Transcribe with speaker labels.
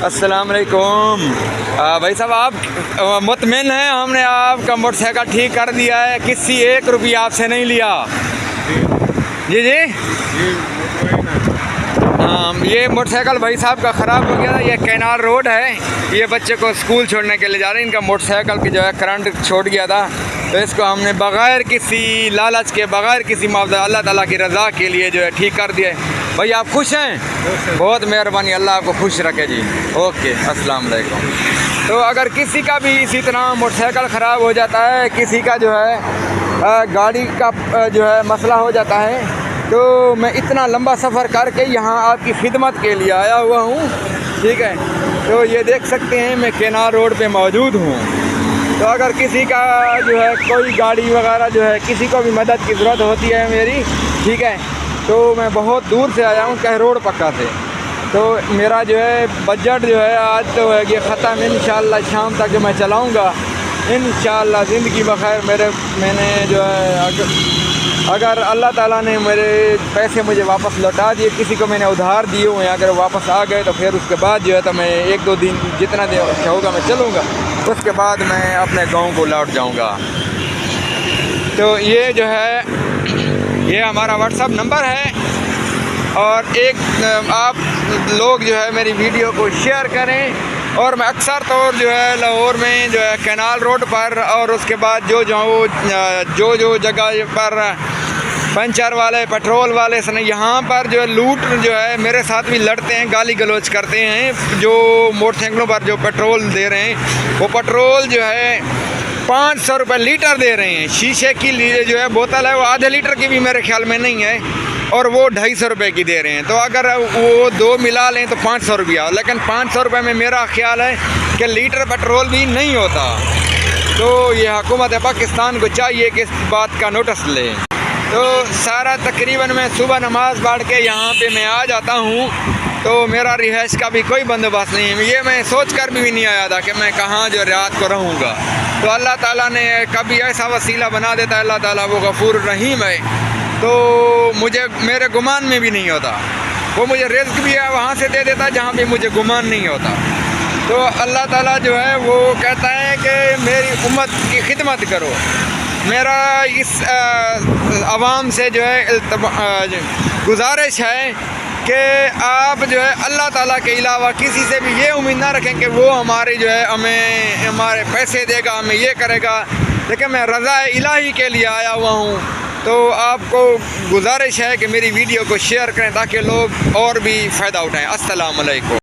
Speaker 1: السلام علیکم بھائی صاحب، آپ مطمئن ہیں ہم نے آپ کا موٹر سائیکل ٹھیک کر دیا ہے؟ کسی 1 روپیہ آپ سے نہیں لیا؟ جی یہ موٹر سائیکل بھائی صاحب کا خراب ہو گیا تھا۔ یہ کینال روڈ ہے، یہ بچے کو اسکول چھوڑنے کے لیے جا رہے ہیں۔ ان کا موٹر سائیکل کی جو ہے کرنٹ چھوڑ گیا تھا، تو اس کو ہم نے بغیر کسی لالچ کے، بغیر کسی معاوضہ، اللہ تعالیٰ کی رضا کے لیے جو ہے ٹھیک کر دیا ہے۔ بھائی آپ خوش ہیں؟ بہت مہربانی، اللہ آپ کو خوش رکھے جی۔ اوکے، السلام علیکم۔ تو اگر کسی کا بھی اسی طرح موٹر سائیکل خراب ہو جاتا ہے، کسی کا جو ہے گاڑی کا جو ہے مسئلہ ہو جاتا ہے، تو میں اتنا لمبا سفر کر کے یہاں آپ کی خدمت کے لیے آیا ہوا ہوں، ٹھیک ہے؟ تو یہ دیکھ سکتے ہیں میں کینال روڈ پہ موجود ہوں۔ تو اگر کسی کا جو ہے کوئی گاڑی وغیرہ جو ہے، کسی کو بھی مدد کی ضرورت ہوتی ہے میری، ٹھیک ہے، تو میں بہت دور سے آیا ہوں، کہروڑ پکا سے۔ تو میرا جو ہے بجٹ جو ہے آج تو ہے یہ ختم، انشاءاللہ شام تک جو میں چلاؤں گا، انشاءاللہ زندگی بخیر۔ میں نے جو ہے اگر اللہ تعالیٰ نے میرے پیسے مجھے واپس لوٹا دیے، کسی کو میں نے ادھار دیے ہوئے ہیں، اگر واپس آ گئے تو پھر اس کے بعد جو ہے تو میں 1-2 دن جتنا دن ہوگا میں چلوں گا، اس کے بعد میں اپنے گاؤں کو لوٹ جاؤں گا۔ تو یہ جو ہے یہ ہمارا واٹس ایپ نمبر ہے، اور آپ لوگ جو ہے میری ویڈیو کو شیئر کریں۔ اور میں اکثر طور جو ہے لاہور میں جو ہے کینال روڈ پر، اور اس کے بعد جو جگہ پر پنچر والے، پیٹرول والے یہاں پر جو ہے لوٹ جو ہے میرے ساتھ بھی لڑتے ہیں، گالی گلوچ کرتے ہیں۔ جو موٹر سائیکلوں پر جو پیٹرول دے رہے ہیں، وہ پیٹرول جو ہے 500 روپے لیٹر دے رہے ہیں۔ شیشے کی جو ہے بوتل ہے، وہ آدھے لیٹر کی بھی میرے خیال میں نہیں ہے، اور وہ 250 روپے کی دے رہے ہیں۔ تو اگر وہ 2 ملا لیں تو 500 روپیہ، لیکن 500 روپے میں میرا خیال ہے کہ لیٹر پیٹرول بھی نہیں ہوتا۔ تو یہ حکومت پاکستان کو چاہیے کہ اس بات کا نوٹس لے۔ تو سارا تقریباً میں صبح نماز پڑھ کے یہاں پہ میں آ جاتا ہوں، تو میرا رہائش کا بھی کوئی بندوبست نہیں ہے۔ یہ میں سوچ کر بھی نہیں آیا تھا کہ میں کہاں جو رات کو رہوں گا۔ تو اللہ تعالیٰ نے کبھی ایسا وسیلہ بنا دیتا ہے، اللہ تعالیٰ وہ غفور رحیم ہے، تو میرے گمان میں بھی نہیں ہوتا۔ وہ مجھے رزق بھی ہے وہاں سے دے دیتا جہاں بھی مجھے گمان نہیں ہوتا۔ تو اللہ تعالیٰ جو ہے وہ کہتا ہے کہ میری امت کی خدمت کرو۔ میرا اس عوام سے جو ہے گزارش ہے کہ آپ جو ہے اللہ تعالیٰ کے علاوہ کسی سے بھی یہ امید نہ رکھیں کہ وہ ہمارے جو ہے ہمارے پیسے دے گا، ہمیں یہ کرے گا، لیکن میں رضا الہی کے لیے آیا ہوا ہوں۔ تو آپ کو گزارش ہے کہ میری ویڈیو کو شیئر کریں تاکہ لوگ اور بھی فائدہ اٹھائیں۔ السلام علیکم۔